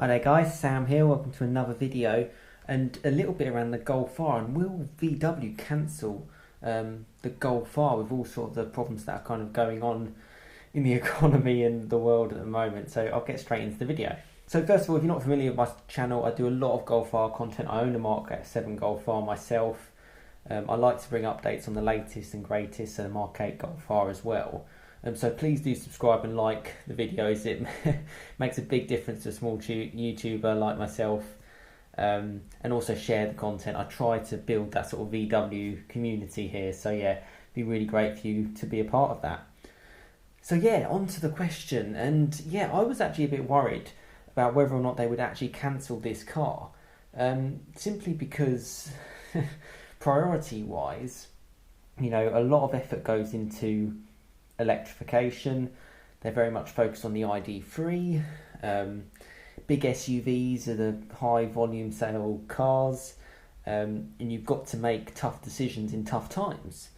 Hi there guys, Sam here, welcome to another video and a little bit around the Golf R. And will VW cancel the Golf R with all sorts of the problems that are kind of going on in the economy and the world at the moment? So I'll get straight into the video. So first of all, if you're not familiar with my channel, I do a lot of Golf R content. I own a MK8 Golf R myself. I like to bring updates on the latest and greatest, and the MK8 Golf R as well. So please do subscribe and like the videos. It makes a big difference to a small YouTuber like myself, and also share the content. I try to build that sort of VW community here, so yeah, it'd be really great for you to be a part of that. So yeah, on to the question. And yeah, I was actually a bit worried about whether or not they would actually cancel this car, simply because priority wise, you know, a lot of effort goes into electrification. They're very much focused on the ID3. Big SUVs are the high volume sale cars, and you've got to make tough decisions in tough times.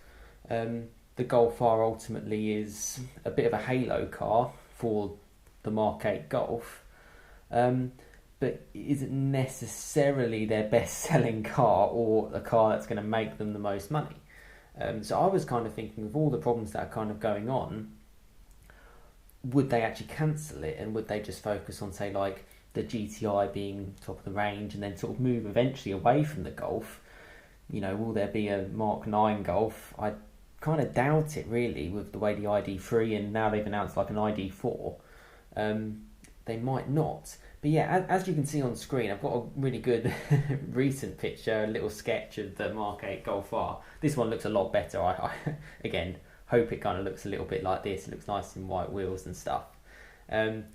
The Golf R ultimately is a bit of a halo car for the MK8 Golf, but isn't necessarily their best selling car or a car that's going to make them the most money. So I was kind of thinking, of all the problems that are kind of going on, would they actually cancel it, and would they just focus on, say, like the GTI being top of the range and then sort of move eventually away from the Golf? You know, will there be a Mark9 Golf? I kind of doubt it really, with the way the ID3, and now they've announced like an ID4. They might not. But yeah, as you can see on screen, I've got a really good recent picture, a little sketch of the MK8 Golf R. This one looks a lot better. I again, hope it kind of looks a little bit like this. It looks nice in white wheels and stuff. And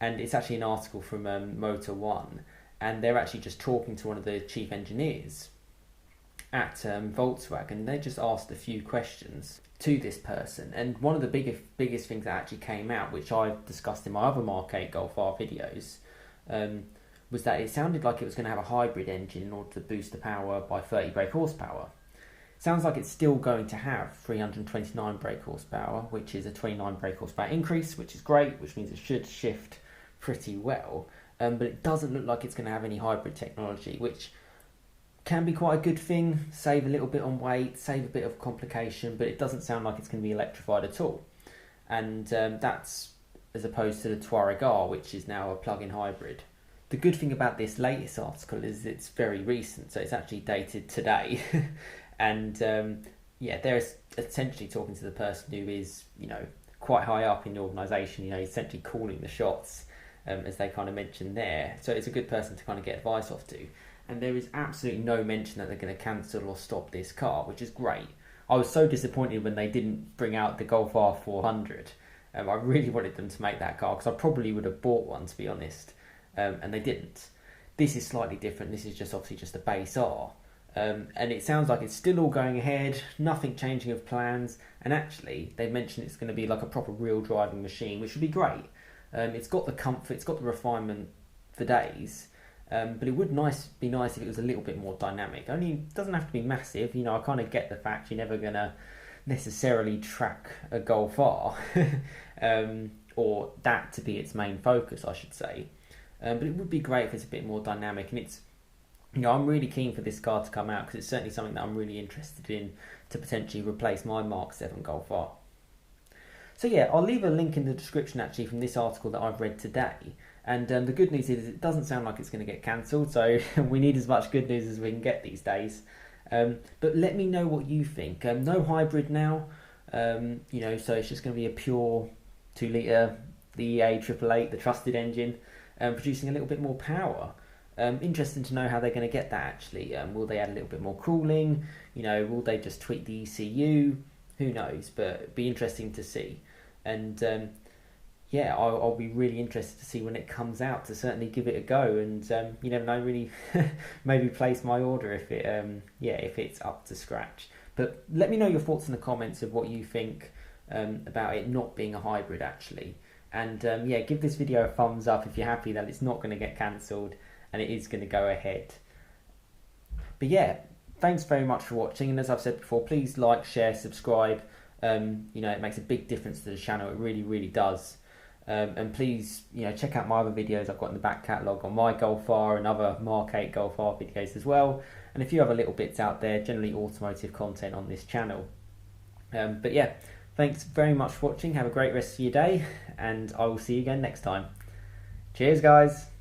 it's actually an article from Motor One, and they're actually just talking to one of the chief engineers at Volkswagen. They just asked a few questions to this person, and one of the biggest things that actually came out, which I've discussed in my other MK8 Golf R videos, was that it sounded like it was going to have a hybrid engine in order to boost the power by 30 brake horsepower. Sounds like it's still going to have 329 brake horsepower, which is a 29 brake horsepower increase, which is great, which means it should shift pretty well. But it doesn't look like it's going to have any hybrid technology, which can be quite a good thing, save a little bit on weight, save a bit of complication, but it doesn't sound like it's going to be electrified at all. And that's as opposed to the Touareg R, which is now a plug-in hybrid. The good thing about this latest article is it's very recent, so it's actually dated today. And yeah, they're essentially talking to the person who is, you know, quite high up in the organisation, you know, essentially calling the shots, as they kind of mentioned there. So it's a good person to kind of get advice off to. And there is absolutely no mention that they're going to cancel or stop this car, which is great. I was so disappointed when they didn't bring out the Golf R 400. I really wanted them to make that car, because I probably would have bought one, to be honest, and they didn't. This is slightly different. This is just obviously just a base R, and it sounds like it's still all going ahead, nothing changing of plans, and actually they mentioned it's going to be like a proper real driving machine, which would be great. It's got the comfort, it's got the refinement for days, but it would be nice if it was a little bit more dynamic. Only it doesn't have to be massive. You know, I kind of get the fact you're never gonna necessarily track a Golf R, or that to be its main focus, I should say. But it would be great if it's a bit more dynamic, and it's, you know, I'm really keen for this car to come out, because it's certainly something that I'm really interested in to potentially replace my MK7 Golf R. So yeah, I'll leave a link in the description actually from this article that I've read today. And the good news is it doesn't sound like it's going to get cancelled, so we need as much good news as we can get these days. But let me know what you think. No hybrid now, you know, so it's just going to be a pure 2 litre, the EA 888, the trusted engine, producing a little bit more power. Interesting to know how they're going to get that actually. Will they add a little bit more cooling? You know, will they just tweak the ECU? Who knows? But it'd be interesting to see. And yeah, I'll be really interested to see when it comes out, to certainly give it a go, and you never know, really maybe place my order if it if it's up to scratch. But let me know your thoughts in the comments of what you think about it not being a hybrid actually, and yeah, give this video a thumbs up if you're happy that it's not going to get cancelled and it is going to go ahead. But yeah, thanks very much for watching, and as I've said before, please like, share, subscribe. You know, it makes a big difference to the channel. It really does. And please, check out my other videos I've got in the back catalogue on my Golf R and other Mark 8 Golf R videos as well, and a few other little bits out there, generally automotive content on this channel. But yeah, thanks very much for watching. Have a great rest of your day, and I will see you again next time. Cheers, guys.